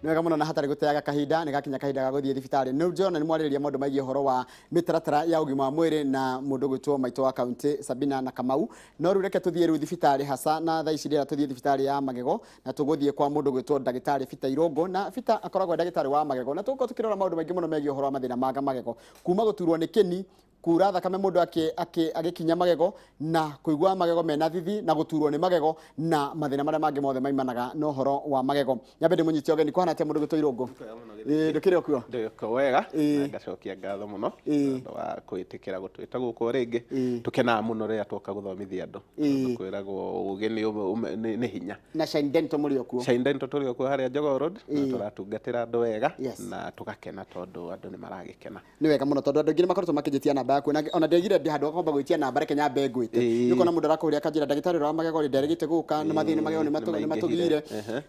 Nĩ wega mũno na hatarĩ gũteaga kahinda, nĩ gakinya kahinda ga gũthiĩ thibitarĩ. Nĩ John nĩ mwarĩrĩria maũndũ maingĩ ũhoro wa mĩtaratara ya ũgima wa mwĩrĩ na mũndũ gwĩtwo maitũ wa kaunti Sabina na Kamau. No rĩu reke tũthiĩ rĩu thibitarĩ hasa na thaa ici rĩera tũthiĩ thibitarĩ ya magego na tũgũthiĩ kwa mũndũ gwĩtwo ndagĩtarĩ Peter Irũngũ, na Peter akoragwo ndagĩtarĩ wa magego, na tũgũkorwo tũkĩrora maũndũ maingĩ mũno megiĩ ũhoro wa mathĩna ma magego, kuma gũturwo nĩ kĩni, kura thakame mũndũ agĩkinya magego, na kũigua magego mena thithi, na gũturwo nĩ magego, na mathĩna marĩa mangĩ mothe maimanaga na ũhoro wa magego. Nyambe ndĩmũnyite ũgeni, kũhana atĩa mũndũ gwĩtwo Irũngũ? Ndũkĩrĩ o kuo? Ndĩko wega, na ngacokia ngatho mũno tondũ wa kwĩtĩkĩra gũtwĩta gũkũ rĩngĩ. Tũkenaga mũno rĩrĩa twoka gũthomithia andũ, kwĩragwo ũgĩ nĩ hinya. Na Shine Dental mũrĩ o kuo? Shine Dental tũrĩ o kuo harĩa Jogoo Road, na tũratungatĩra andũ wega na tũgakena tondũ andũ nĩ maragĩkena. Nĩ wega mũno tondũ andũ aingĩ nĩ makoretwo makĩnjĩtia namba yaku, ona ndigire handũ akomba gwĩtia namba reke nyambe ngwĩte. Nĩ ũkona mũndũ arakũria akanjĩra ndagĩtarĩ wa magego nderĩgĩte gũka, nĩ mathĩna magego nĩ matũgire.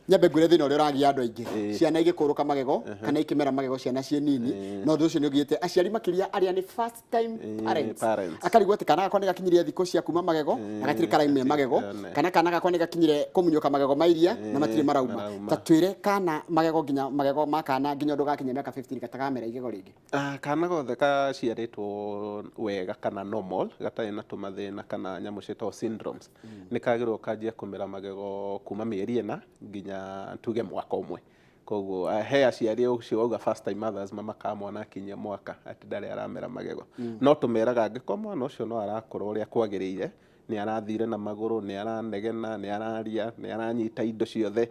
Nyambe ngwĩre thĩna ũrĩa ũragia andũ aingĩ, ciana igĩkũrũka magego kana ikĩmera magego ciana ciĩ nini, no ũndũ ũcio nĩ ũgĩte aciari makĩria arĩa nĩ first time parents, akarigwo atĩ kana gakwa nĩ gakinyire thikũ cia kuma magego na gatirĩ karaimia magego, kana kana gakwa nĩ gakinyire kũmunyũka magego ma iria na matirĩ marauma. Ta twĩre kana magego nginya magego ma kana nginya ũndũ gakinya mĩaka 15 gatagamera igego rĩngĩ. Kana gothe gaciarĩtwo wega kana normal, gatarĩ na tũmathĩna kana nyamũ ciĩtagwo syndromes, nĩ kagĩrĩirwo kanjie kũmera magego kuma mĩeri ĩna nginya tuge mwaka ũmwe. Koguo he aciari ũcio wauga first time mothers mamakaa mwana akinyia mwaka atĩ ndarĩ aramera magego, no tũmeraga angĩkorwo mwana ũcio no arakũra ũrĩa kwagĩrĩire, nĩ arathire na magũrũ, nĩ aranegena, nĩ araria, nĩ aranyita indo ciothe,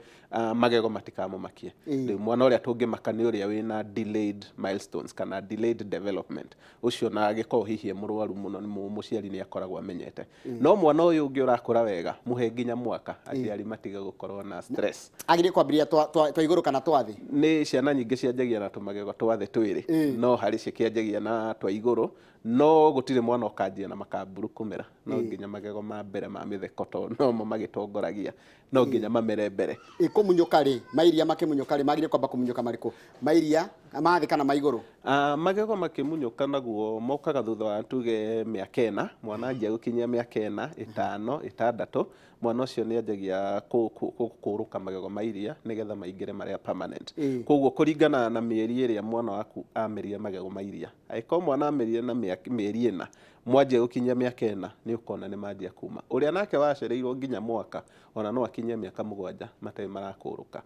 magego matikamũmakie. Rĩu mwana ũrĩa tũngĩmaka nĩ ũrĩa wĩna delayed milestones kana delayed development, ũcio na agĩkorwo hihi mũrwaru mũno mũciari nĩ akoragwo amenyete. No mwana ũyũ ũngĩ ũrakũra wega, mũhe nginya mwaka, aciari matige gũkorwo na stress. Agĩrĩ kwambĩrĩria twa igũrũ kana twa thĩ? Nĩ ciana nyingĩ cianjagia na tũmagego twa thĩ twĩrĩ, no harĩ cikĩanjagia na twa igũrũ, no gũtirĩ mwana ũkanjia na makamburu kũmera, no nginya magego ma mbere ma mĩtheko tondũ nomo magĩtongoragia, no nginya mamere mbere. Kũmunyũka rĩ, mairia makĩmunyũka rĩ, magĩrĩire kwamba kũmunyũka marĩkũ? Mairia ma thĩ kana ma igũrũ? Magego makĩmunyũka naguo mokaga thutha wa tuge mĩaka ĩna, mwana anjia gũkinyia mĩaka ĩna, ĩtano, ĩtandatũ, mwana ũcio nĩ anjagia kũrũka magego ma iria nĩgetha maingĩre marĩa permanent. Koguo kũringana na mĩeri ĩrĩa mwana waku amerie magego ma iria, angĩkorwo mwana amerie na mĩeri ĩna, mwanjia gũkinyia mĩaka ĩna nĩ ũkona nĩ manjia kuma. Ũrĩa nake wacereirwo nginya mwaka, ona no akinyie mĩaka mũgwanja matarĩ marakũrũka.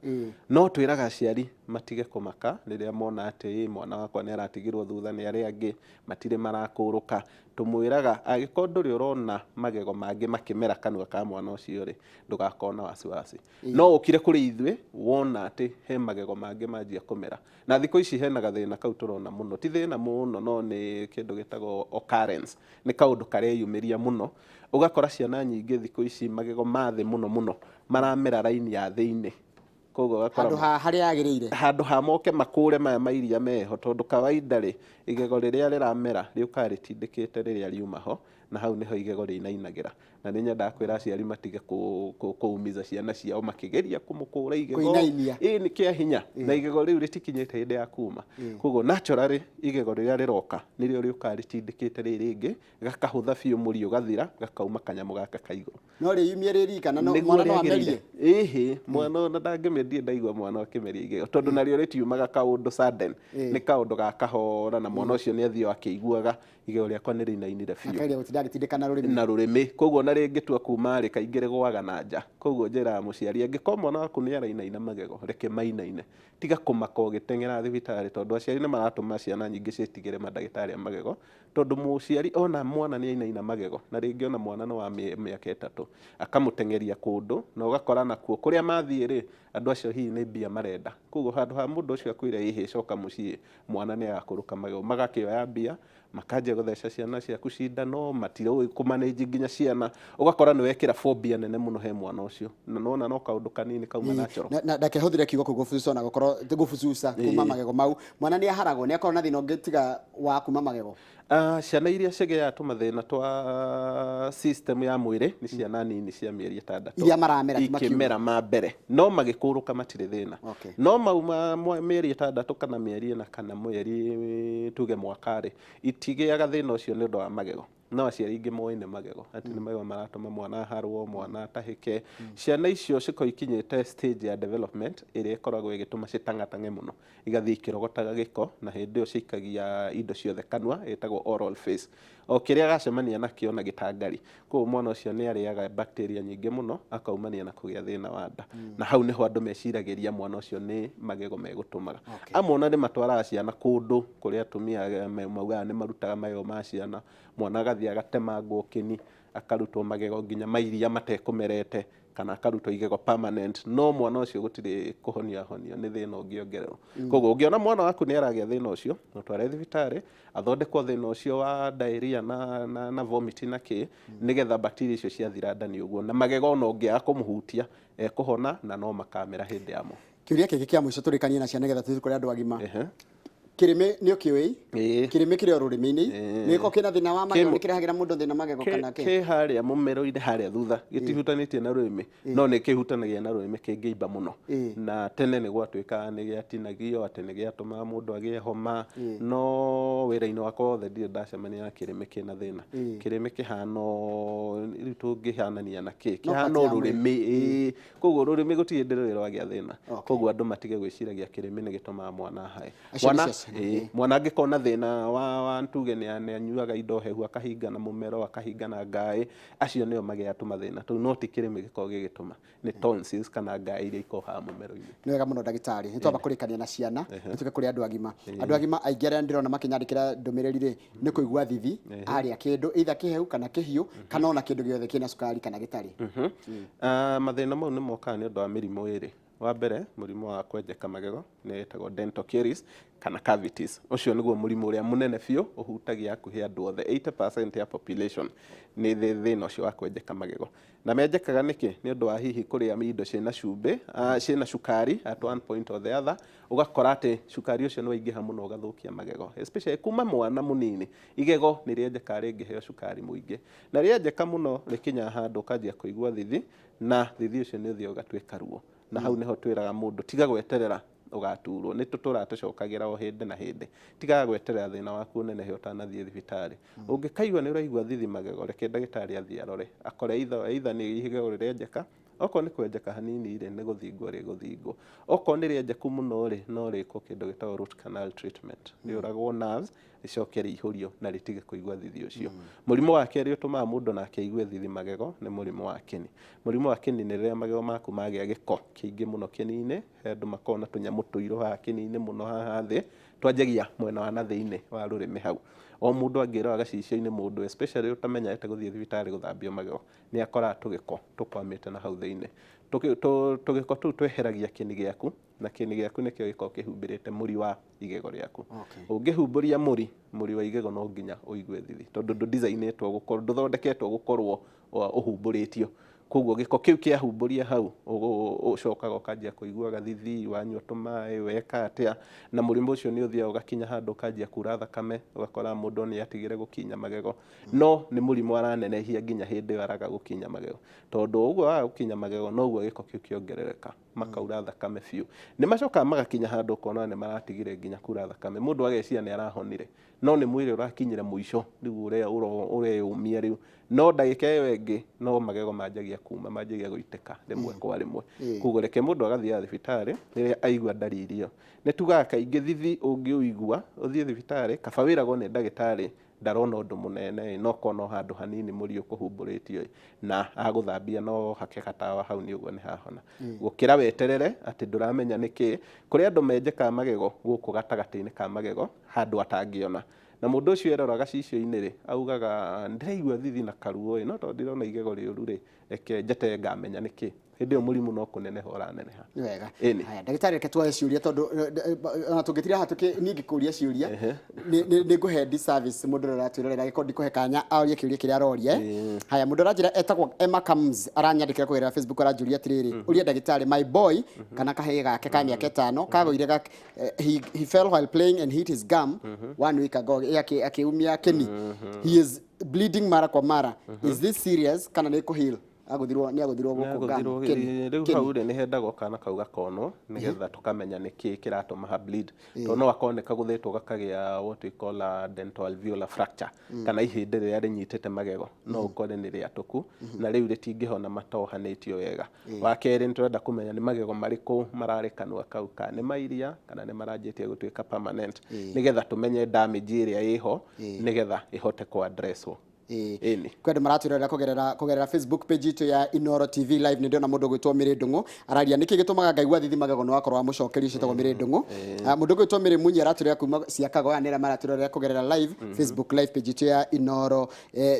No twĩraga aciari matige kũmaka rĩrĩa mona atĩ mwana wakwa nĩ aratigirwo thutha nĩ arĩa angĩ, matirĩ marakũrũka. Tũmwĩraga angĩkorwo ndũrĩ ũrona magego mangĩ makĩmera kanua ka mwana ũcio rĩ, ndũgakorwo na wasiwasi. No ũkire kũrĩ ithuĩ wona atĩ he magego mangĩ manjia kũmera. Na thikũ ici hena gathĩna kau tũrona mũno, ti thĩna mũno no nĩ kĩndũ gĩtagwo occurrence, nĩ kaũndũ kareyumĩria mũno. Ũgakora ciana nyingĩ thikũ ici magego ma thĩ mũno mũno maramera raini ya thĩinĩ. Koguo handũ harĩa agĩrĩire, handũ ha moke makũre maya mairia meho, tondũ kawaida rĩ igego rĩrĩa rĩramera rĩũkaga rĩtindĩkĩte rĩrĩa riuma ho, na hau nĩho igego rĩinainagĩra. Na nĩ nyendaga kwĩra aciari matige kũumiza ciana ciao makĩgeria kũmũkũra igego. Nĩ kĩa hinya na igego rĩu rĩtikinyĩte hĩndĩ ya kuma. Koguo naturally igego rĩrĩa rĩroka nĩrĩo rĩũkaga rĩtindĩkĩte rĩngĩ, gakahũtha biũ mũriũ gathira, gakauma kanyamũ gaka kaigũrũ. No rĩumie rĩrika na mwana no amerie? Mwana ona ndangĩmendie ndaigua mwana akĩmeria igego, tondũ narĩo rĩtiumaga kaũndũ sudden, nĩ kaũndũ gakahora na mwana ũcio nĩ athiaga akĩiguaga igego rĩakwa nĩ rĩinainire biũ na rũrĩmĩ. Koguo na rĩngĩtua kuma rĩ kaingĩ rĩgũaga na nja. Koguo njĩra mũciari angĩkorwo mwana waku nĩ arainaina magego, reke mainaine, tiga kũmaka ũgĩteng'era thibitarĩ, tondũ aciari nĩ maratũma ciana nyingĩ ciĩtigĩre mandagĩtarĩ a magego, tondũ mũciari ona mwana nĩ ainaina magego na rĩngĩ ona mwana no wa mĩaka ĩtatũ, akamũteng'eria kũndũ na ũgakora nakuo kũrĩa mathiĩ rĩ, andũ acio hihi nĩ mbia marenda. Koguo handũ ha mũndũ ũcio akwĩre ihĩ coka mũciĩ, mwana nĩ agakũrũka magego, magakĩoya mbia makanjia gũtheca ciana ciaku cindano, matirĩ kũmanĩnji nginya ciana, ũgakora nĩ wekĩra phobia nene mũno he mwana ũcio, na nona no kaũndũ kanini kauma natural. Na ndakehũthĩre kiugo kũu gũbucuca na gũkorwo gũbucuca kuma magego mau, mwana nĩ aharagwo, nĩ akorwo na thĩna ũngĩ tiga wa kuma magego? Ciana iria cigĩaga tũmathĩna twa system ya mwĩrĩ nĩ ciana nini cia mĩeri ĩtandatũ iria maramera ikĩmera ma mbere, no magĩkũrũka matirĩ thĩna. No mauma mĩeri ĩtandatũ kana mĩeri ĩna kana mweri tuge mwaka rĩ, itigĩaga thĩna ũcio nĩ ũndũ wa magego. no aciari ingĩ moĩ nĩ magego atĩ nĩ magego maratũma mwana aharwo, mwana atahĩke. Ciana icio cikoragwo ikinyĩte stage ya development ĩrĩa ĩkoragwo ĩgĩtũma citangatang'e mũno, igathiĩ ikĩrogotaga gĩko, na hĩndĩ ĩyo ciikagia indo ciothe kanua, ĩtagwo oral phase. O kĩrĩa agacemania nakĩo na gĩtangari, koguo mwana ũcio nĩ arĩaga bacteria nyingĩ mũno, akaumania na kũgĩa thĩna wa nda. Na hau nĩho andũ meciragĩria mwana ũcio nĩ magego megũtũmaga. Amwe ona nĩ matwaraga ciana kũndũ kũrĩa atumia maugaga nĩ marutaga magego ma ciana, mwana agathiĩ agatemangwo kĩni, akarutwo magego nginya mairia matekũmerete, kana akarutwo igego permanent, no mwana ũcio gũtirĩ kũhonia honio, nĩ thĩna ũngĩongererwo. Koguo ũngĩona mwana waku nĩ aragĩa thĩna ũcio, mũtware thibitarĩ, athondekwo thĩna ũcio wa diarrhea na vomit na kĩ, nĩgetha bacteria icio ciathira ndani ũguo, na magego ona ũngĩaga kũmũhutia ekũhona na no makamera hĩndĩ yamo. Kĩũria kĩngĩ kĩa mũico tũrĩkanie na ciana nĩgetha tũthiĩ kũrĩ andũ agima. Kĩrĩmĩ nĩ ũkĩũĩ? Kĩrĩmĩ kĩrĩ o rũrĩmĩ-inĩ nĩko kĩna thĩna wa magego, nĩ kĩrehagĩra mũndũ thĩna magego kana kĩ? Kĩ harĩa mũmero-inĩ harĩa thutha, gĩtihutanĩtie na rũrĩmĩ, no nĩ kĩhutanagia na rũrĩmĩ kĩngĩimba mũno, na tene nĩ gwatuĩkaga nĩ gĩatinagio atĩ nĩ gĩatũmaga mũndũ agĩe homa, no wĩra-inĩ wakwa wothe ndirĩ ndacemania na kĩrĩmĩ kĩna thĩna. Kĩrĩmĩ kĩhana rĩu tũngĩhanania na kĩ, kĩhana rũrĩmĩ, koguo rũrĩmĩ gũtirĩ hĩndĩ rwagĩa thĩna, koguo andũ matige gwĩciragia kĩrĩmĩ nĩ gĩtũmaga mwana ahae. Mwana angĩkona thĩna wa ntuge nĩ anyuaga indo hehu, akahingana mũmero, akahingana ngaĩ, acio nĩo magĩatũma thĩna tũu, no ti kĩrĩmĩ gĩkoragwo gĩgĩtũma, nĩ tonsils kana ngaĩ iria ikohaga mũmero-inĩ. Nĩ wega mũno ndagĩtarĩ, nĩ twamba kũrĩkania na ciana, nĩtuke kũrĩ andũ agima. Andũ agima aingĩ arĩa ndĩrona makĩnyandĩkĩra ndũmĩrĩri-rĩ, nĩ kũigua thithi, arĩa kĩndũ either kĩhehu kana kĩhiũ, kana ona kĩndũ gĩothe kĩna cukari kana gĩtarĩ. Mathĩna mau nĩ mokaga nĩ ũndũ wa mĩrimũ ĩrĩ. Wa mbere, mũrimũ wa kwenjeka magego nĩ wĩtagwo dental caries kana cavities. Ũcio nĩguo mũrimũ ũrĩa mũnene biũ ũhutagia hakuhĩ andũ othe, 80% ya population nĩ thĩna ũcio wa kwenjeka magego. Na menjekaga nĩkĩ? Nĩ ũndũ wa hihi kũrĩa indo ciĩna cumbĩ, ciĩna cukari at one point or the other, ũgakora atĩ cukari ũcio nĩ waingĩha mũno ũgathũkia magego. Especially kuma mwana mũnini, igego nĩ rĩenjekaga rĩngĩheo cukari mũingĩ. Na rĩenjeka mũno rĩkinya handũ ũkanjia kũigua thithi, na thithi ũcio nĩ ũthiaga ũgatuĩka ruo. Na hau nĩho twĩraga mũndũ tiga gweterera ũgaturwo, nĩ tũtũraga tũcokagĩra o hĩndĩ na hĩndĩ, tigaga gweterera thĩna waku ũnenehe ũtanathiĩ thibitarĩ. Ũngĩkaigua nĩ ũraigua thithi magego, reke ndagĩtarĩ athiĩ arore, akore either nĩ igego rĩrenjeka, okorwo nĩ kwenjeka hanini rĩ nĩ gũthingwo rĩgũthingwo, okorwo nĩ rĩenjeku mũno rĩ no rĩkwo kĩndũ gĩtagwo root canal treatment, rĩũragwo nerves rĩcoke rĩihũrio na rĩtige kũigua thithi ũcio. Mũrimũ wa kerĩ ũtũmaga mũndũ nake aigue thithi magego nĩ mũrimũ wa kĩni. Mũrimũ wa kĩni nĩ rĩrĩa magego maku magĩa gĩko kĩingĩ mũno kĩni-inĩ, andũ makoragwo na tũnyamũ tũirũ haha kĩni-inĩ mũno haha thĩ, twanjagia mwena wa na thĩinĩ wa rũrĩmĩ hau. O mũndũ angĩrora gacicio-inĩ mũndũ especially ũtamenyete gũthiĩ thibitarĩ gũthambio magego, nĩ akoraga tũgĩko tũkwamĩte na hau thĩinĩ. Tũgĩko tũu tweheragia kĩni gĩaku, na kĩni gĩaku nĩkĩo gĩkoragwo kĩhumbĩrĩte mũri wa igego rĩaku. Ũngĩhumbũria mũri wa igego no nginya ũigue thithi, tondũ ndũthondeketwo gũkorwo ũhumbũrĩtio. Koguo gĩko kĩu kĩahumbũria hau ũcokaga ũkanjia kũiguaga thithi, wanyua tũmaĩ, weka atĩa, na mũrimũ ũcio nĩ ũthiaga ũgakinya handũ ũkanjia kura thakame, ũgakora mũndũ nĩ atigire gũkinya magego, no nĩ mũrimũ aranenehia nginya hĩndĩ ĩyo araga gũkinya magego, tondũ ũguo waga gũkinya magego noguo gĩko kĩu kĩongerereka, makaura thakame biũ. Nĩ macokaga magakinya handũ ũkona nĩ maratigire nginya kura thakame, mũndũ ageciria nĩ arahonire, no nĩ mwĩrĩ ũrakinyire mũico rĩu ũreyũmia rĩu, no ndagĩka ĩyo ĩngĩ no magego manjagia kuma, manjagia gũitĩka rĩmwe kwa rĩmwe. Koguo reke mũndũ agathiaga thibitarĩ rĩrĩa aigua ndariri ĩyo. Nĩ tugaga kaingĩ thithi ũngĩũigua ũthiĩ thibitarĩ, kaba wĩragwo nĩ ndagĩtarĩ ndarona ũndũ mũnene, no korwo no handũ hanini mũri ũkũhumbũrĩtio na agũthambia no hake katawa hau nĩ ũguo nĩ hahona. Gũkĩra weterere atĩ ndũramenya nĩkĩ, kũrĩ andũ menjekaga magego gũkũ gatagatĩ-inĩ ka magego handũ atangĩona, na mũndũ ũcio erora gacicio-inĩ rĩ augaga ndĩraigua thithi na karuo no tondũ ndĩrona igego rĩũru rĩ, reke njete ngamenya nĩkĩ, hĩndĩ ĩyo mũrimũ no kũneneha ũraneneha. Nĩ wega. Haya ndagĩtarĩ reke tuoye ciũria tondũ ona tũngĩtira haha niĩ ngĩkũria ciũria nĩ ngũhe disservice mũndũ ũrĩa ũratwĩrorera gĩkorwo ndikũhe kanya aũrie kĩũria kĩrĩa aroria. Haya mũndũ aranjĩra etagwo Emma Comes aranyandĩkĩra kũgerera Facebook aranjũria atĩrĩrĩ, ũria ndagĩtarĩ, my boy kana kahĩĩ gake ka mĩaka 5 kagũire he fell while playing and hit his gum 1 week ago akĩumia kĩni. He is bleeding mara kwa mara. Is this serious kana nĩ kũheal? agũthirwo gũkũ Ghana rĩu hau nĩ hendagwo kana kau gakonwo nĩgetha tũkamenya nĩkĩ kĩratũma ha bleed to no akorwo nĩ kagũthĩtwo gakagĩa what we call a dental alveolar fracture kana ihĩndĩ rĩrĩa rĩnyitĩte magego no ũkore nĩ rĩatũku na rĩu rĩtingĩhona matohanĩtio wega. Wa kerĩ nĩ tũrenda kũmenya nĩ magego marĩkũ mararĩ kanua kau ka nĩ mairia kana nĩ maranjĩtie gũtuĩka permanent nĩgetha tũmenye damage ĩrĩa ĩho nĩgetha ĩhote kũ addresswo. Kwenda maratwirera kugerera Facebook page itu ya Inoro TV live ni ndona mundu gwitwo Mire Ndungu araria niki gitumaga ngaigua thithi magego no akorwa mucokerio citagwo Mire Ndungu. Mundu gwitwo Mire Munyi aratwirera kuma ciakago ya nira maratwirera kugerera live Facebook live page itu ya Inoro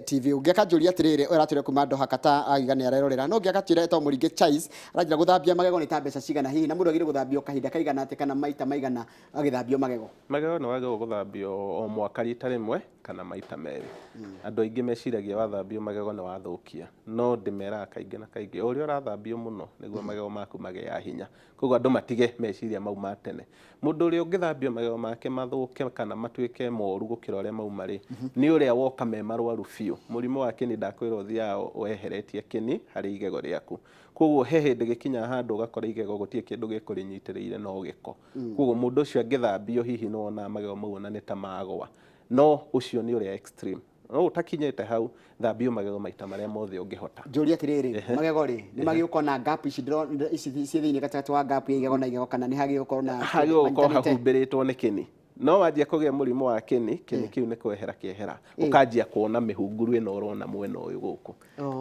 TV. Ungeka njuria atiriri aratwirera kuma ndo hakata agigani arerorera no ngeka twira eto Muringe Chais arajira guthambia magego ni ta mbeca cigana hihi na mundu agire guthambio kahinda kaigana ate kana maita maigana agithambio magego. Magego no wage guthambio o mwaka rita rimwe kana maita meri. Andu aingĩ meciragia wathambio magego nĩ wathũkia no ndĩmeraga kaingĩ na kaingĩ ũrĩa ũrathambio mũno nĩguo magego maku magĩa hinya koguo andũ matige meciria mau ma tene. Mũndũ ũrĩa ũngĩthambio magego make mathũke kana matuĩke moru gũkĩra ũrĩa mau marĩ nĩ ũrĩa woka me marwaru biũ. Mũrimũ wa kĩni ndakwĩra ũthiaga weheretie kĩni harĩ igego rĩaku koguo he hĩndĩ gĩkinya handũ ũgakora igego gũtirĩ kĩndũ gĩkũrĩnyitĩrĩire no gĩko. Koguo mũndũ ũcio angĩthambio hihi no ona magego mau na nĩ ta magwa no ũcio nĩ ũrĩa extreme. No utakinyete hau thambio magego maita marĩa mothe ũngĩhota. Njũria atiriri magego ri nĩ magĩũko na gap ici thĩinĩ gatagatĩ wa gap ya igego na igego kana nĩ hagĩũko na hahumbĩrĩtwo nĩ kĩni no wanjia kũgĩa mũrimũ wa kĩni kĩu nĩ kwehera kĩehera ũkanjia kuona mĩhunguru ĩno ũrona mwena ũyũ gũkũ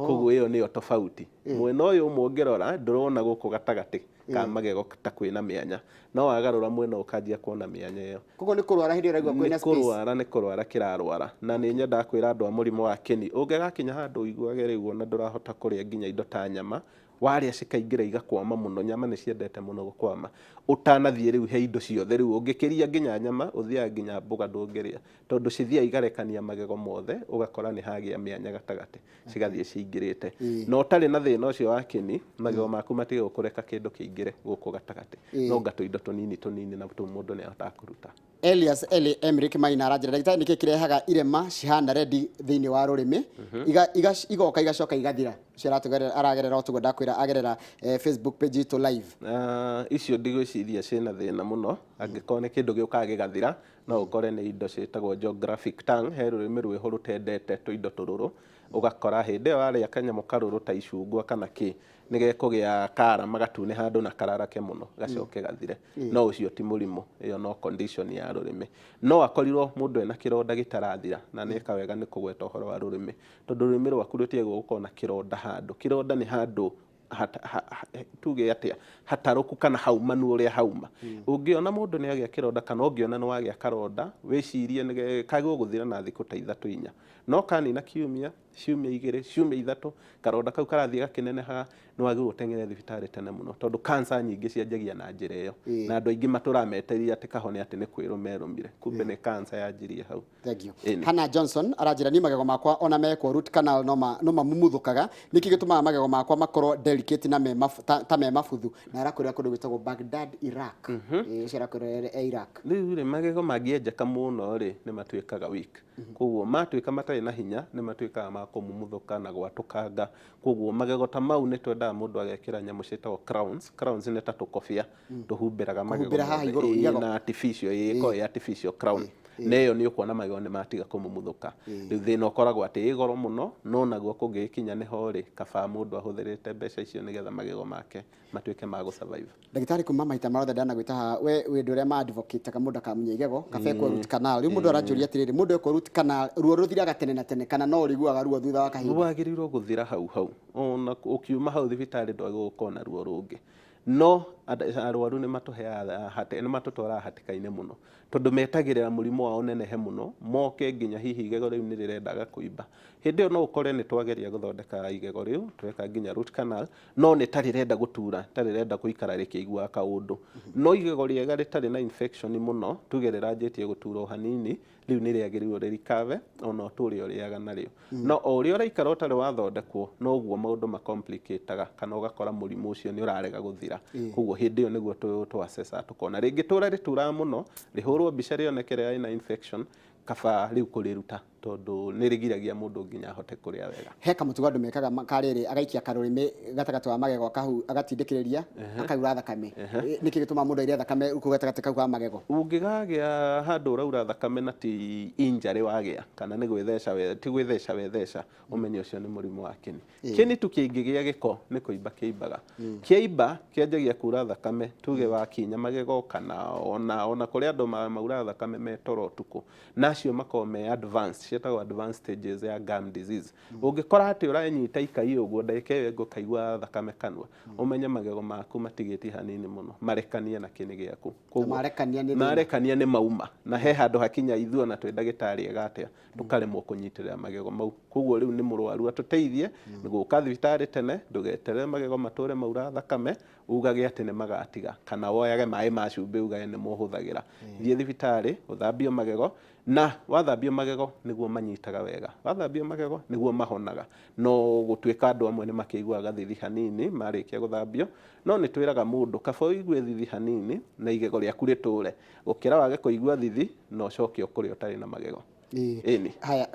koguo ĩyo nĩyo tofauti. Mwena ũyũ ũmwe ũngĩrora ndũrona gũkũ gatagatĩ ka magego ta kwĩna mĩanya no wagarũra mwena ũkanjia kuona mĩanya ĩyo. Koguo nĩ kũrwara hĩndĩ ĩrĩa ũraigua kwĩna space. Nĩ kũrwara kĩrarwara na nĩ nyenda kwĩra andũ a mũrimũ wa kĩni ũngĩgakinya handũ ũiguage rĩu ona ndũrahota kũrĩa nginya indo ta nyama warĩa cikaingĩra igakwama mũno. Nyama nĩ ciendete mũno gũkwama ũtanathiĩ rĩu he indo ciothe rĩu ũngĩkĩria nginya nyama ũthiaga nginya mboga ndũngĩrĩa tondũ cithiaga igarekania magego mothe ũgakora nĩ hagĩa mĩanya gatagatĩ cigathiĩ ciingĩrĩte. No ũtarĩ na thĩna ũcio wa kĩni magego maku matige gũkũreka kĩndũ kĩingĩre gũkũ gatagatĩ no gatũindo tũnini na tũ mũndũ nĩ ahotaga kũruta. Elias Eli Emrick Maina aranjira ndagĩtarĩ nĩkĩ kĩrehaga irema cihana redi thĩinĩ wa rũrĩmĩ igoka igacoka igathira ciratũgerera aragerera ũtugo ndakwĩra agerera Facebook page itu live. Icio ndigwĩciria ciĩna thĩna mũno angĩkorwo nĩ kĩndũ gĩũkaga gĩgathira no ũkore nĩ indo ciĩtagwo geographic tongue he rũrĩmĩ rwĩho rũtendete tũindo tũrũrũ ũgakora hĩndĩ ĩyo warĩa kanyamũ karũrũ ta icungwa kana kĩ nĩ gekũgĩa karama gatune handũ na kararake mũno gacoke gathire no ũcio ti mũrimũ ĩyo no condition ya rũrĩmĩ. No akorirwo mũndũ ena kĩronda gĩtarathira na nĩ kawega nĩ kũgweta ũhoro wa rũrĩmĩ tondũ rũrĩmĩ rwaku rũtiagwo gũkorwo na kĩronda handũ. Kĩronda nĩ handũ tuge atia hataruku kana haumanu ũrĩa hauma. Ũngĩona mũndũ nĩ agĩa kĩronda kana ũngĩona nĩ wagĩa karonda wĩcirie nĩ kagwo gũthira na thikũ ta 3-4 no kanina kiumia ciumia 2 ciumia 3 karonda kau karathiĩ gakĩneneha nĩ wagĩrĩirwo ũteng'ere thibitarĩ tene mũno tondũ cancer nyingĩ cianjagia na njĩra ĩyo na andũ aingĩ matũrameteria atĩ kahone atĩ nĩ kwĩrũmerũmire kumbe nĩ cancer yanjirie hau. Thank you. Hannah Johnson aranjira ni magego makwa ona mekwo root canal no mamumuthũkaga nĩkĩ gĩtũmaga magego makwa makorwo delicate na ta me mabuthu na arakwĩra kũndũ gwĩtagwo Baghdad Iraq. Cirakwĩra Iraq. Rĩu magego mangĩenjeka mũno rĩ nĩ matuĩkaga weak koguo matuĩka matarĩ na hinya nĩ matuĩkaga ma kũmumuthũka na gwatũkanga koguo magego ta mau nĩ twendaga mũndũ agekĩra nyamũ ciĩtagwo crowns nĩ ta tũkobia tũhumbĩraga magego na artificial crown neyo nĩ ũkuona magego nĩ matiga kũmumuthũka. Rĩu thĩna ũkoragwo atĩ ĩ goro mũno no naguo kũngĩkinya nĩ ho rĩ kaba mũndũ ahũthĩrĩte mbeca icio nĩgetha magego make matuĩke ma gũ-survive. Ndagĩtarĩ kuma maita marothe ndanagwĩta haha we ũndũ ũrĩa ma advocate ka mũndũ akamunya igego kabekwo root canal. Rĩu mũndũ aranjũria atĩrĩrĩ mũndũ ekwo root canal ruo rũthiraga tene na tene kana no ũriguaga ruo thutha wa kahinda? Wagĩrĩirwo gũthira hau ona ũkiuma hau thibitarĩ ndwagĩrĩirwo gũkorwo na ruo rũngĩ no arwaru nĩ matũtwaraga hatĩka-inĩ mũno tondũ metagĩrĩra mũrimũ wao nenehe mũno moke nginya hihi igego rĩu nĩ rĩrendaga kũimba. Hĩndĩ ĩyo no ũkore nĩ twageria gũthondeka igego rĩu tweka nginya root canal no nĩ tarĩrenda gũtura tarĩrenda gũikara rĩkĩiguaga kaũndũ no igego rĩega rĩtarĩ na infection mũno tuge rĩranjĩtie gũtura o hanini rĩu nĩ rĩagĩrĩirwo rĩrikabe ona ũtũre ũrĩaga narĩo. No o ũrĩa ũraikara ũtarĩ wathondekwo no ũguo maũndũ makomplikaga kana ũgakora mũrimũ ũcio nĩ ũrarega gũthira. Koguo hĩndĩ ĩyo nĩguo twaccessa tukona rĩngĩ tũra rĩturaga mũno rĩhũrwo mbica rĩonekere ĩna infection kaba rĩu kũrĩruta tondu nĩ rĩgiragia mũndũ nginya ahote kũrĩa wega. He kamutugo andũ mekaga karĩrĩ agaikia karũrĩmĩ gatagatĩ wa magego agatindĩkĩrĩria akaura thakame. Nĩkĩ gĩtũma mũndũ aire thakame kũu gatagatĩ kau ka magego? Ũngĩgagĩa handũ ũraura thakame na ti injury wagĩa kana nĩ gwĩtheca ti gwĩtheca wetheca ũmenye ũcio nĩ mũrimũ wa kĩni. Kĩni tu kĩngĩgĩa gĩko nĩ kũimba kĩimbaga. Kĩimba kĩanjagia kuura thakame tuge wakinya magego kana ona kũrĩa andũ maura thakame me toro ũtukũ. Nacio makoragwo me advanced, ciĩtagwo advanced stages ya gum disease. Ũngĩkora atĩ ũranyita ikai ũguo ndagĩka ĩyo ĩngĩ ũkaigua thakame kanua, ũmenye magego maku matigĩtie hanini mũno, marekanie na kĩni gĩaku. Marekania nĩ mauma na he handũ hakinya ithuĩ ona twĩ ndagĩtarĩ ega atĩa tũkaremwo kũnyitĩrĩra magego mau. Koguo rĩu nĩ mũrwaru atũteithie gũka thibitarĩ tene, ndũgeterere magego matũre maura thakame ugage atĩ nĩ magatiga kana woyage maĩ ma cumbĩ ugage nĩ mũhũthagĩra. Thiĩ thibitarĩ ũthambio magego, na wathambio magego nĩguo manyitaga wega, wathambio magego nĩguo mahonaga. No gũtuĩka andũ amwe nĩ makĩiguaga thithi hanini marĩkia gũthambio, no nĩ twĩraga mũndũ kaba ũigue thithi hanini na igego rĩaku rĩtũre gũkĩra wage kũigua thithi na ũcoke ũkũrĩa ũtarĩ na magego. Ĩni. Haya,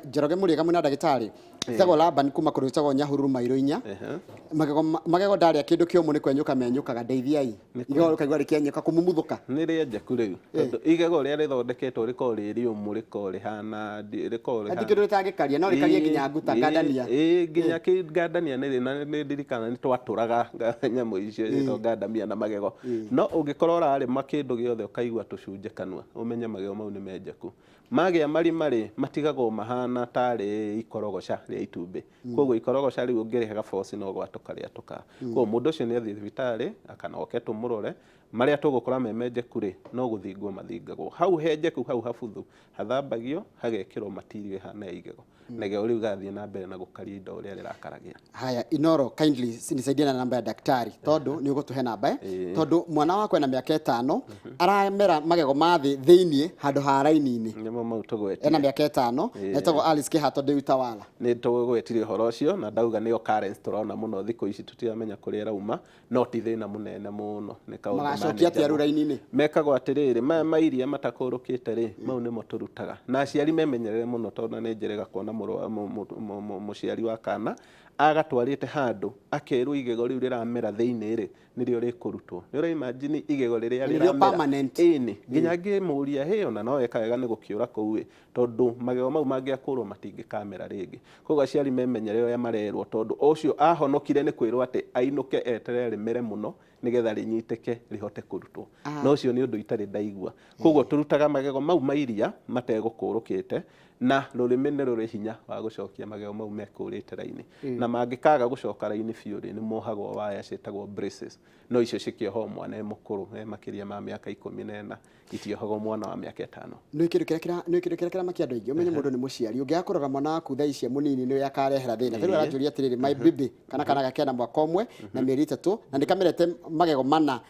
Njoroge Mũrĩega mwĩna ndagĩtarĩ. Tagwo Laban kuma kũrĩ tagwo Nyahururu Mairũ 4. Magego ndarĩa kĩndũ kĩũmũ nĩ kwenyũka menyũkaga ndeithiai. Igego rĩkaigua rĩkĩenyũka kũmumuthũka. Nĩ rĩenjeku rĩu. Tondũ igego rĩrĩa rĩthondeketwo rĩkoragwo rĩ rĩũmũ rĩkoragwo rĩhana Hati kĩndũ rĩtangĩkaria no rĩkarie nginya nguta ngandania. Nginya kĩngandania nĩ ndirikana nĩ twatũraga nyamũ icio ĩtagwo ngandamia na magego. No ũngĩkorwo ũrarĩma kĩndũ gĩothe ũkaigua tũcunjĩ kanua ũmenye magego mau nĩ menjeku. Magĩa marĩ matigagwo mahana tarĩ ikorogoca rĩa itumbĩ. Koguo ikorogoca rĩu ũngĩrĩhe gaboci no gwatũka rĩatũka. Koguo mũndũ ũcio nĩ athiĩ thibitarĩ kana oke tũmũrore. Marĩa tũgũkora memenjeku rĩ no gũthingwo mathingagwo. Hau henjeku hau habuthu hathambagio hagekĩrwo matirio ihana ya igego. Na igego rĩu gathiĩ na mbere na gũkaria indo ũrĩa rĩrakaragia. Haya, Inoro, kindly nisaidie na namba ya daktari tondu nĩ ũgũtũhe namba tondu mwana wakwa ena mĩaka 5 aramera magego mathĩ thĩinĩ handũ ha raini-inĩ. Nĩmo mau tũgwetire. Ena mĩaka 5 etagwo Alice Kĩhato ndĩ Utawala. Nĩ tũgwetire ũhoro ũcio na ndauga nĩ occurrence tũrona mũno thikũ ici tũtiramenya kũrĩa rauma no ti thĩna mũnene mũno nĩ kaũndũ magacokia atĩa rĩu raini-inĩ. Mekagwo atĩrĩrĩ maya mairia matakũrũkĩte rĩ mau nĩmo tũrutaga na aciari memenyerere mũno tondũ nĩ njĩrĩga kuona mũciari wa kana agatwarĩte handũ akerwo igego rĩu rĩramera thĩinĩ rĩ nĩrĩo rĩkũrutwo. Nĩ ũra imagine igego rĩrĩa rĩramera ĩni nginya ngĩmũria he ona no eka wega nĩ gũkĩũra kũu tondũ magego mau mangĩakũrwo matingĩkamera rĩngĩ. Koguo aciari memenyerere ũrĩa marerwo tondũ ũcio ahonokire nĩ kwĩrwo atĩ ainũke eterere rĩmere mũno nĩgetha rĩnyitĩke rĩhote kũrutwo. No ũcio nĩ ũndũ itarĩ ndaigua. Koguo tũrutaga magego mau mairia mategũkũrũkĩte na rũrĩmĩ nĩ rũrĩ hinya wa gũcokia magego mau mekũrĩte raini. Na mangĩkaga gũcoka raini biũ rĩ nĩ mohagwo waya ciĩtagwo braces. No icio cikĩohwo mwana mũkũrũ makĩria ma mĩaka 14 itiohagwo mwana wa mĩaka 5. Nĩ kĩndũ kĩrĩa kĩramakia andũ aingĩ ũmenye mũndũ nĩ mũciari ũngĩaga kũroga mwana waku thaa ici mũnini nĩ yakarehera thĩna. Rĩu aranjũria atĩrĩrĩ my baby kana gakĩana mwaka ũmwe na mĩeri 3 na ndĩkamerete magego mana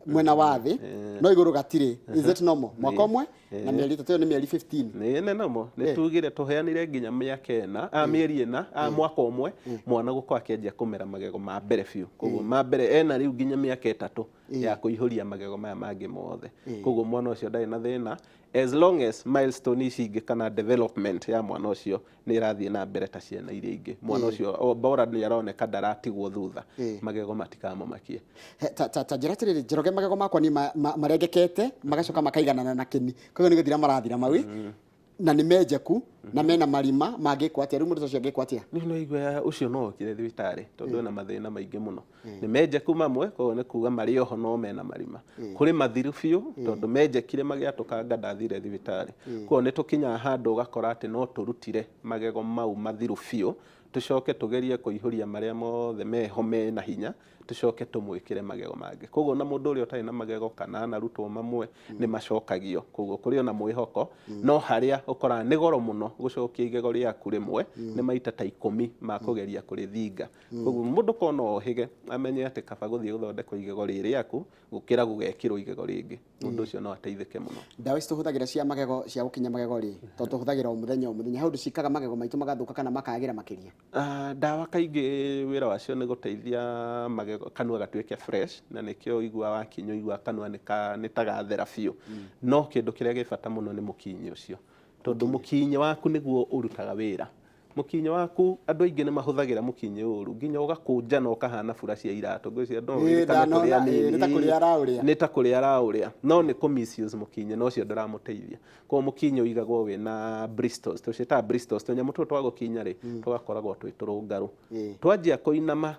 mwena wa thĩ no igũrũ gatirĩ. Is it normal? Mwaka ũmwe na mĩeri 3 nĩ mĩeri 15. Nĩ normal. Nĩ tugire tũheanire nginya mĩaka 4 mĩeri 4 mwaka ũmwe mwana gũkorwo akĩanjia kũmera magego ma mbere biũ. Koguo ma mbere ena rĩu nginya mĩaka 3 ya kũihũria magego maya mangĩ mothe. Koguo mwana ũcio ndarĩ na thĩna as long as milestone ici ingĩ kana development ya mwana ũcio nĩ ĩrathiĩ na mbere ta ciana iria ingĩ. Mwana ũcio bora nĩ aroneka ndaratigwo thutha magego matikamakie. Ta njĩra atĩrĩrĩ Njoroge magego makwa ni marengekete magacoka makaiganana na kĩni. Koguo nĩ gũthira marathira mawi na nĩ menjeku na mena marima mangĩkwo atĩa rĩu mũndũ ũcio angĩkwo atĩa. Nĩ naigua ũcio no okire thibitarĩ tondũ ena mathĩna maingĩ mũno. Nĩ menjeku mamwe koguo nĩ kuga marĩ oho no mena marima. Kũrĩ mathiru biũ tondũ menjekire magĩatũkanga ndathire thibitarĩ. Koguo nĩ tũkinyaga handũ ũgakora atĩ no tũrutire magego mau mathiru biũ tucoke tugerie kũihũria marĩa mothe meho mena hinya tucoke tumwĩkĩre magego mangĩ. Koguo na mũndũ ũrĩa ũtarĩ na magego kana anarutwo mamwe nĩ macokagio. Koguo kũrĩ ona mwĩhoko no harĩa ũkoraga nĩ goro mũno gũcokia igego rĩaku rĩmwe nĩ maita ta 10 ma kũgeria kũrĩthinga. Koguo mũndũ kona ohĩge amenye atĩ kaba gũthiĩ gũthondekwo igego rĩrĩaku gũkĩra gũgekĩrwo igego rĩngĩ. Mũndũ ũcio no ateithĩke mũno. Ndawa ici tũhũthagĩra cia magego cia gũkinya magego rĩ tondũ tũhũthagĩra o mũthenya hau cikaga magego maitũ magathũka kana makagĩra makĩria. Ndawa kaingĩ wĩra wacio nĩ gũteithia magego kanua gatuĩke fresh na nĩkĩo igua wakinywo igua kanua nĩ ta gathera biũ. No kĩndũ kĩrĩa gĩ bata mũno nĩ mũkinyi ũcio tondu mukinyi waku niguo urutaga wira. Mukinyi waku andu aingi ni mahuthagira mukinyi uru nginya ugakunja na ukahana bura cia iratu ngwiciria ni ta kuria arauria no ni ku misuse mukinyi no cio nduramuteithia kwa mukinyi uigagwo wina bristles tucitaga bristles tunyamu tu twa gukinya ri tugakoragwo twi turungaru twanjia kuinama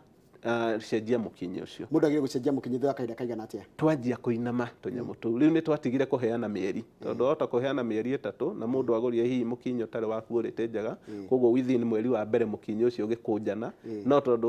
cenjia mukinyi ucio mundu agire gucenjia mukinyi thwa kahinda kaigana atia twanjia kuinama tunyamu tu riu ni twatigire kuheana mieri tondu ota kuheana mieri 3 na mundu agurie hihi mukinyi utari waku urite njaga koguo within mweri wa mbere mukinyi ucio ugikunjana no tondu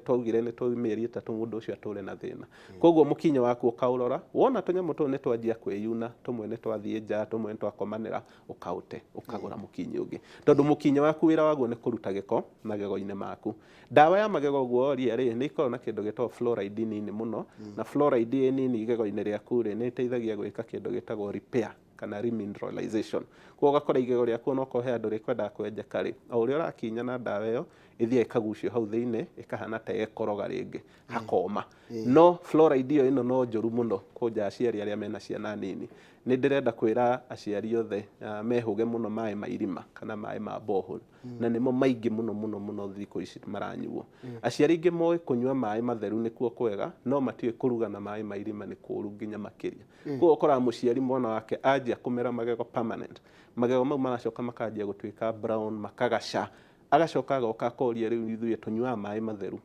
twaugire ni twa mieri 3 mundu ucio ature na thina koguo mukinyi waku ukaurora wona tunyamu tu ni twanjia kwiyuna tumwe ni twathie nja tumwe ni twakomanira ukaute ukagura mukinyi ungi tondu mukinyi waku wira waguo ni kuruta giko magego-ini maku dawa ya magego guo ri ni ikorwo na kindu gitagwo fluoride nini muno na fluoride nini igego-ini riaku ri ni iteithagia gwika kindu gitagwo repair kana remineralization kwa ugakora igego riaku no kohe andu rikwenda kwenjeka ri o uria urakinya na dawa iyo ithia ikagucio hau thiini ikahana ta ikoroga ringi hakoma no fluoride iyo ino no njuru muno kunja aciari aria mena ciana nini ni ndirenda kwira aciari othe mehuge muno mai mairima kana mai ma borehole na nimo maingi muno thiku ici maranyuo aciari ingi moe kunywa mai matheru nikuo kwega no matiwe kuruga na mai mairima ni kuru nginya makiria kwa ukora muciari mwana wake ajia kumera magego permanent magego mau maracoka makajia gutwika brown makagaca agacoka agoka koria riu ithuĩ tunywa mai matheru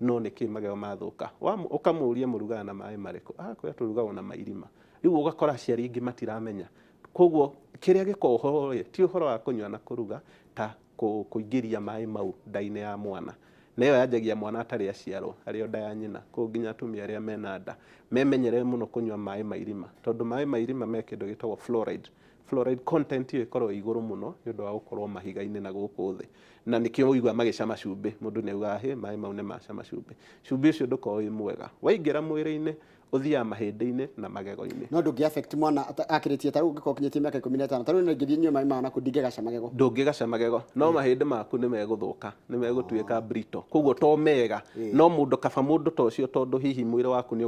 no niki magego mathuka ukamuria murugaga na mai mariku kwya turugagwo na mairima riu ugakora aciari ingi matiramenya koguo kiria gikoho ti uhoro wa kunywa na kuruga ta kuingiria mai mau ndaine ya mwana nayo yanjagia mwana atari aciarwo ario nda ya nyina ko nginya atumia aria mena nda memenyere muno kunywa mai mairima tondu mai mairima me kindu gitagwo fluoride content iyo ikorwo iguru muno nundu wa gukorwo mahiga-ini na guku thi na nikio uigwa magicama cumbi mundu ni ugaga he mai mau ni macama cumbi ucio ndukorwo wi mwega waingira mwiri-ini uthia mahindi-ini na magego-ini no ndungi affect mwana akiritie taru ngiko kinyitie miaka 15 taru ni ngithie nywe mai mana kundigegaca magego ndungigaca magego no mahindi maku ni meguthuka ni megutwika brittle koguo to mega no mundu kaba mundu to cio tondu hihi mwiri waku ni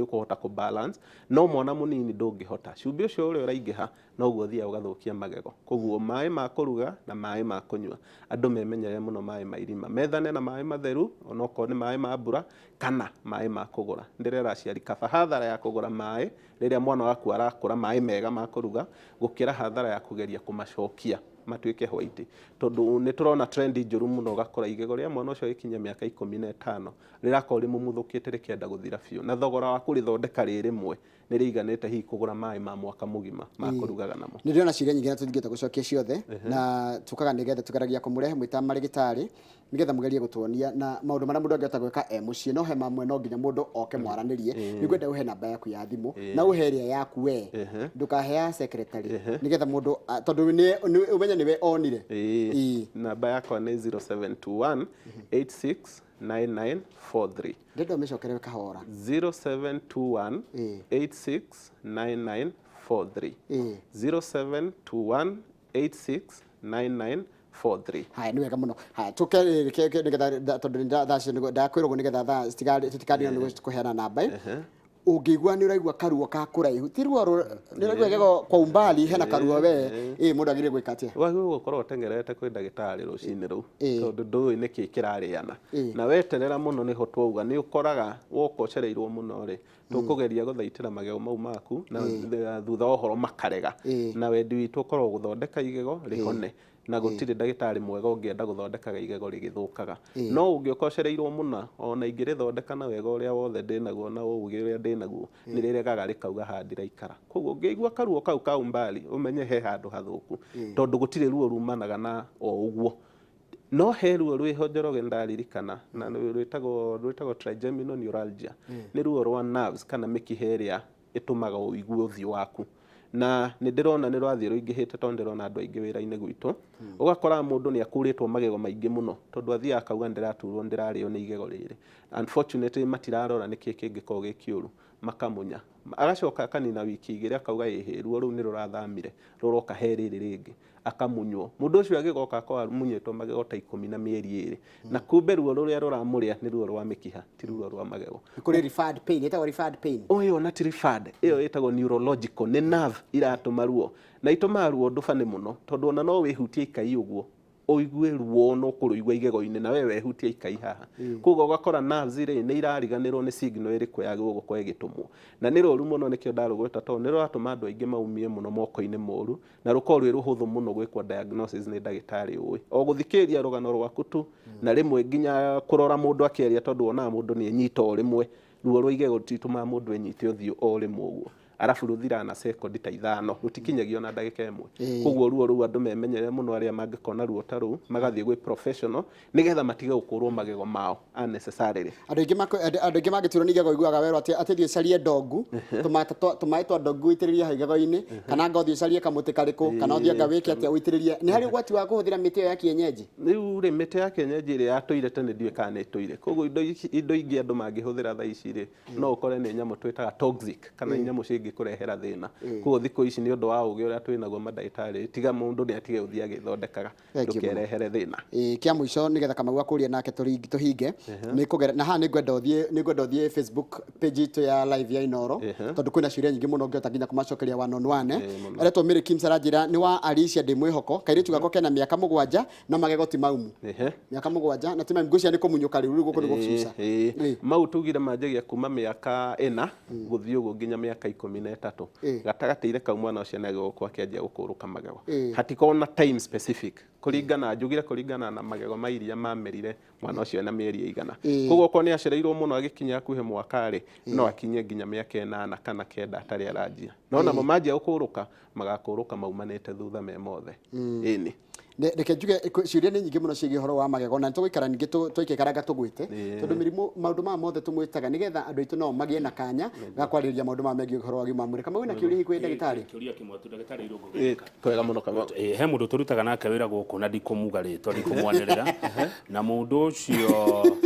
ukuhota ku balance no mwana munini ndungihota cumbi ucio uri uraingiha no guo thia ugathukia magego koguo mai ma kuruga na mai ma kunywa andu memenyere muno mai mairima methane na mai matheru onoko ni mai ma mbura kana mai ma kugura ndirera aciari kaba hathara ya kugura mai riria mwana waku arakura mai mega ma kuruga gukira hathara ya kugeria kumacokia matwike white tondu ni turona trend njuru muno gakora igego ria mwana ucio ikinya miaka 15 rirakorwo rimuthukite rikienda guthira biu na thogora wa kurithondeka rimwe ni riganite hihi kugura mai ma mwaka mugima ma kurugaga namo ni ndiona ciria nyingi na tuthingite gucokia ciothe na tukaga nigetha tukaragia kumurehe mwita marigitari nigetha mugerie gutuonia na maundu maria mundu angihota gwika mucii no he mamwe no nginya mundu oke mwaranirie ni kwenda uhe namba yaku ya thimu na uhe ria yaku we ndukahe ya secretary nigetha mundu tondu ni umenya niwe onire namba yakwa ni 0721 869943 ndendo mecokere kahora 0721 869943 0721 869943 haya ni wega muno haya tuke nigetha tondu ndakwirwo nigetha tutikadi ni kuheana namba ungigwa ni uraigwa karuo ka kuraihu ti ruo ni uraigwa gego kwa umbali hena karuo we mundu agire gwika atia wagire gukorwo tengerete kwi ndagitari rucini ru tondu ndui niki kirariana na weterera muno niho twauga ni ukoraga wokocereirwo muno ri tukugeria guthaitira magego mau maku na thutha ohoro makarega na wendi witu ukorwo guthondeka igego rihone na gutire ndagitari mwega ungienda guthondekaga igego rigithukaga no ungiokocereirwo muno ona ingirithondeka na wega uria wothe ndinaguo na ugi uria ndinaguo ni riregaga rikauga handira ikara koguo ngeigua karuo kau ka umbali umenye he handu hathuku tondu gutire ruo rumanaga na o uguo no he ruo rwiho njoroge ndaririkana na rwitagwo trigeminal neuralgia ni ruo rwa nerves kana mikiha iria itumaga uigue uthio waku na ni ndirona ni rwathie ruingihite tondu ndirona andu aingi wira-ini gwitu ugakora mundu ni akuritwo magego maingi muno tondu athia akauga ndiraturwo ndirario ni igego riri unfortunately matirarora niki kingikorwo gikiuru makamunya agacoka akanina wiki igĩrĩ akauga ĩhĩ ruo rũu nĩ rũrathamire rũroka he rĩrĩ rĩngĩ akamunywo mũndũ ũcio agĩgoka kwa munyĩtwo magego ta 10 na mĩeri 2 na kumbe ruo rũrĩa rũramũrĩa nĩ ruo rwa mĩkiha ti ruo rwa magego kũrĩ referred pain ĩtagwo referred pain ũyũ na ti referred ĩyo ĩtagwo neurological nĩ nerve iratũma ruo na itũmaga ruo ndũbane mũno tondũ ona no wĩhutie ikai ũguo ũigue ruo no kũrũigua igego-inĩ na wewe wehutia ikai haha koguo ũgakora nerves rĩ nĩ irariganĩrwo nĩ signal ĩrĩkũ yagĩrĩirwo gũkorwo ĩgĩtũmwo na nĩ rũru mũno nĩkĩo ndarũgweta tondũ nĩ rũratũma andũ aingĩ maumie mũno moko-inĩ moru na rũkorwo rwĩ rũhũthũ mũno gwĩkwo diagnosis nĩ ndagĩtarĩ ũĩ o gũthikĩrĩria rũgano rwaku tu na rĩmwe nginya kũrora mũndũ akĩaria tondũ wonaga mũndũ nĩ enyita o rĩmwe ruo rwa igego titũmaga mũndũ enyite ũthiũ o rĩmwe ũguo arabu ruthira na sekondi ta 5 rutikinyagio na ndagĩka ĩmwe koguo ruo rũu andũ memenyere mũno arĩa mangĩkona ruo ta rũu magathiĩ gwĩ professional nĩgetha matige gũkũrwo magego mao unnecessarily andũ aingĩ mangĩturwo nĩ igego iguaga werwo atĩ thiĩ carie ndongu tũmaĩ twa ndongu itĩrĩria ha igego-inĩ kana ngothi ũcarie kamũtĩ karĩkũ kana ũthiĩ anga wĩke atĩa ũitĩrĩrie nĩ harĩ ũgwati wa kũhũthĩra mĩtĩ ĩyo ya kienyeji rĩu rĩ mĩtĩ ya kienyeji ĩrĩa yatũire tene ndiũĩ kana nĩ ĩtũire koguo indo ingĩ andũ mangĩhũthĩra thaa ici rĩ no ũkore nĩ nyamũ twĩtaga toxic kana nyamũ cingĩ kũrehera thĩna koguo thikũ ici nĩ ũndũ wa ũgĩ ũrĩa twĩnaguo mandagĩtarĩ tiga mũndũ nĩ atige gũthiĩ agĩthondekaga ndũkerehere thĩna kĩa mũico nĩgetha Kamau akũria nake tũhinge nĩ kũgera na haha nĩ ngwenda ũthiĩ Facebook page itũ ya live ya Inooro tondũ kwĩna ciũria nyingĩ mũno ngĩhota nginya kũmacokeria one on one aretwo Mary Kim Saranjĩra nĩ wa Alicia ndĩ mwĩhoko kairĩtu gako kena mĩaka 7 na magego ti maumu mĩaka 7 na ti maumu ngũcia nĩ kũmunyũka rĩu gũkũ nĩ gũcuca mau tugire manjagia kuma mĩaka 4 gũthiĩ ũguo nginya mĩaka 13 gatagatĩ-inĩ kau mwana ũcio nagĩrĩirwo gũkorwo akĩanjia gũkũrũka magego hatikoragwo na time specific kũringana na magego ma iria mamerire mwana ũcio na mĩeri ĩigana koguo okorwo nĩ acereirwo mũno agĩkinya hakuhĩ mwaka-rĩ no akinye nginya mĩaka 8 kana 9 atarĩ aranjia no namo manjia gũkũrũka magakũrũka maumanĩte thutha me mothe ĩni reke njuge ciũria nĩ nyingĩ mũno ciĩgiĩ ũhoro wa magego na tũgũikara ningĩ tũikĩkaranga tũgwĩte tondũ mĩrimũ maũndũ maya mothe tũmwĩtaga nĩgetha andũ aitũ nao magĩe na kanya ga kwarĩrĩria maũndũ maya megiĩ ũhoro wa ũgima wa mwĩrĩ Kamau na kĩũria kwĩ ndagĩtarĩ kĩũria kĩmwe tu ndagĩtarĩ irũngũ kwega mũno Kamau he mũndũ tũrutaga nake wĩra gũkũ na ndikũmuga rĩtwa ndikũmwanĩrĩra na mũndũ ũcio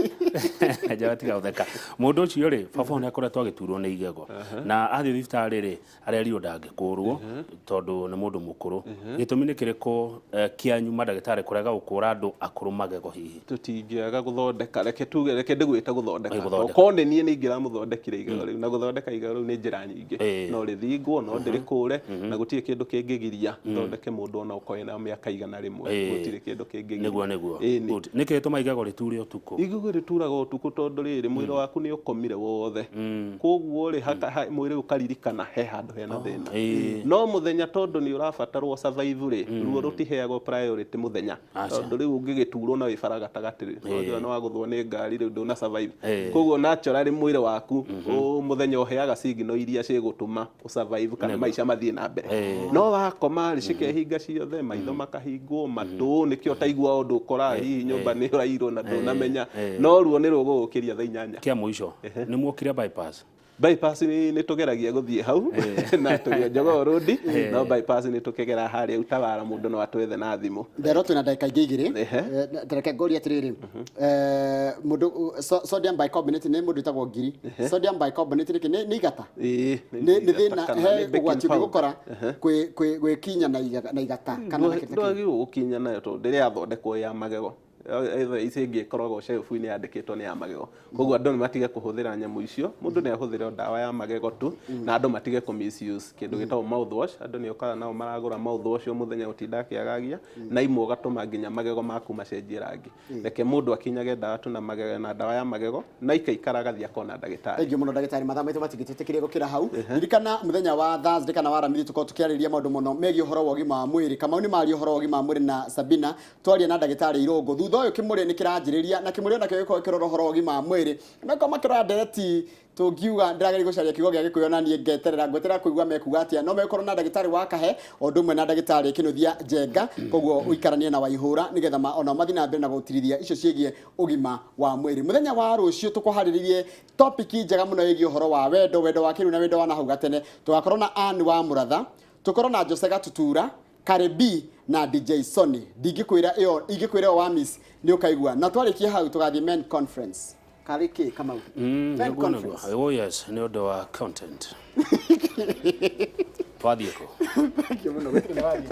njaga tiga gũtheka mũndũ ũcio rĩ baba nĩ akoretwo agĩturwo nĩ igego na athiĩ thibitarĩ rĩ arerirwo ndangĩkũrwo tondũ nĩ mũndũ mũkũrũ gĩtũmi nĩ kĩrĩkũ kĩanyu mandagĩtarĩ kũrega gũkũra andũ akũrũ magego hihi tũtingĩaga gũthondeka reke ndĩgwĩte gũthondeka okorwo nĩ niĩ nĩ ingĩramũthondekire igego rĩu na gũthondeka igego rĩu nĩ njĩra nyingĩ no rĩthingwo no ndĩrĩkũre na gũtirĩ kĩndũ kĩngĩgiria thondeke mũndũ ona ũkorwo na mĩaka 100 gũtirĩ kĩndũ kĩngĩgiria nĩguo nĩkĩ gĩtũma igego rĩture ũtukũ igego rĩturaga ũtukũ tondũ rĩrĩ mwĩrĩ waku nĩ ũkomire wothe koguo rĩ mwĩrĩ ũkaririkana he handũ hena thĩna no mũthenya tondũ nĩ ũrabatarwo survive rĩ ruo rũtiheagwo priority mũthenya tondũ rĩu ũngĩgĩturwo na wĩbara gatagatĩ rĩ no wagũthwo nĩ ngari rĩu ndũna survive koguo naturally mwĩrĩ waku mũthenya ũheaga signal iria cigũtũma ũsurvive kana maica mathiĩ na mbere no wakoma rĩ cikehinga ciothe maitho makahingwo matũ nĩkĩo taigua ũndũ ũkora hihi nyũmba nĩ ũrairwo na ndũnamenya no ruo nĩ rũgũgũkĩria thaa 8 kĩa mũico nĩ muokire bypass nĩ tũgeragia gũthiĩ hau na tũrĩ Jogoo Road no bypass nĩ tũkĩgera harĩa Utawara mũndũ no atwethe na thimũ nderwo twĩna ndagĩka ingĩ 2 ndereke ngoria atĩrĩrĩ mũndũ sodium bicarbonate nĩ mũndũ wĩtagwo ngiri sodium bicarbonate nĩ igata nĩ thĩna he ũgwati ũngĩgũkora gwĩkinya na igata kana na kĩndũ ndwagĩrĩirwo gũkinya nayo tondũ ndĩrĩ yathondekwo ya magego ici ingĩ koragwo shelf-inĩ yandĩkĩtwo nĩ ya magego koguo andũ nĩ matige kũhũthĩra nyamũ icio mũndũ nĩ ahũthĩre ndawa ya magego tu na andũ matige kũ misuse kĩndũ gĩtagwo mouthwash andũ nĩ okaga nao maragũra mouthwash mũthenya gũtinda akĩagagia na imwe ũgatũma nginya magego maku macenjie rangi reke mũndũ akinyage ndawa tu na magego na ndawa ya magego na ikaikara gathia kona ndagĩtarĩ thank you mũno ndagĩtarĩ mathaa maitũ matigĩtĩkĩrie gũkĩra hau ririkana mũthenya wa Thursday kana wa Aramithi tukorwo tukĩarĩrĩria maũndũ mũno megiĩ ũhoro wa ũgima wa mwĩrĩ Kamau nĩ mario ũhoro wa ũgima wa mwĩrĩ na Sabina twaria na ndagĩtarĩ Irũngũ thutha ũyũ kĩmũrĩ nĩ kĩranjĩrĩria na kĩmũrĩ ona kĩo gĩkorwo ũhoro wa ũgima wa mwĩrĩ meko makĩrora ndereti tũngiuga ndĩrageria gũcaria kiugo gĩa Gĩkũyũ na niĩ ngweterera kũigua mekuga atĩa no mekorwo na ndagĩtarĩ wa kahe o ũndũ ũmwe na ndagĩtarĩ Kĩnũthia Njenga koguo ũikaranie na Waihũra nĩgetha ona mathi na mbere na gũtirithia icio ciĩgiĩ ũgima wa mwĩrĩ mũthenya wa rũciũ tũkũharĩrĩrie topic njega mũno ĩgiĩ ũhoro wa wendo wa kĩrĩu na wendo wa nahau gatene tũgakorwo na Ann wa Mũratha tũkorwo na Jose Gatutura Karebi na DJ Sony ndingĩkwĩra ĩyo wa Miss nĩ ũkaigua na twarĩkie hau tũgathiĩ men conference kariki kama oh yes no do wa content twathiko thank you muno gutire wathi